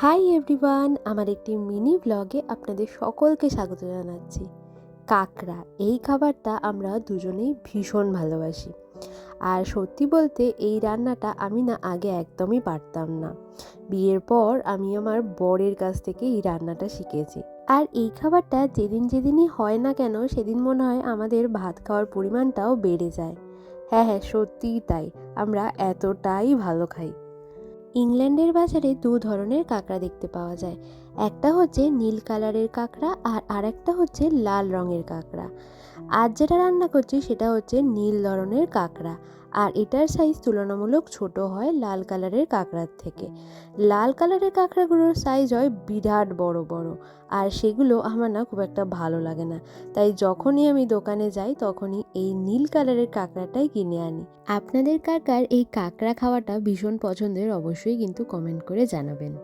Hi everyone, আমার একটি mini ব্লগে আপনাদের সকলকে স্বাগত জানাচ্ছি। কাঁকড়া এই খাবারটা আমরা দুজনেই ভীষণ ভালোবাসি। আর সত্যি বলতে এই রান্নাটা আমি না আগে একদমই পারতাম না। বিয়ের পর আমি আমার বরের কাছ থেকে এই রান্নাটা শিখেছি। আর এই খাবারটা যেদিন যেদিনই হয় না কেন সেদিন মনে হয় আমাদের ভাত খাওয়ার পরিমাণটাও বেড়ে যায়। হ্যাঁ হ্যাঁ, সত্যিই তাই, আমরা এতটাই ভালো খাই। ইংল্যান্ডের বাজারে দু ধরনের কাঁকড়া দেখতে পাওয়া যায়। একটা হচ্ছে নীল কালারের কাঁকড়া আর আরেকটা হচ্ছে লাল রঙের কাঁকড়া। আজ যেটা রান্না করছি সেটা হচ্ছে নীল ধরনের কাঁকড়া। আর এটার সাইজ তুলনামূলক ছোট হয় লাল কালারের কাঁকড়ার থেকে। লাল কালারের কাঁকড়াগুলোর সাইজ হয় বিরাট বড় বড়। আর সেগুলো আমার না খুব একটা ভালো লাগে না। তাই যখনই আমি দোকানে যাই তখনই এই নীল কালারের কাঁকড়াটাই কিনে আনি। আপনাদের কার কার এই কাঁকড়া খাওয়াটা ভীষণ পছন্দের অবশ্যই কিন্তু কমেন্ট করে জানাবেন।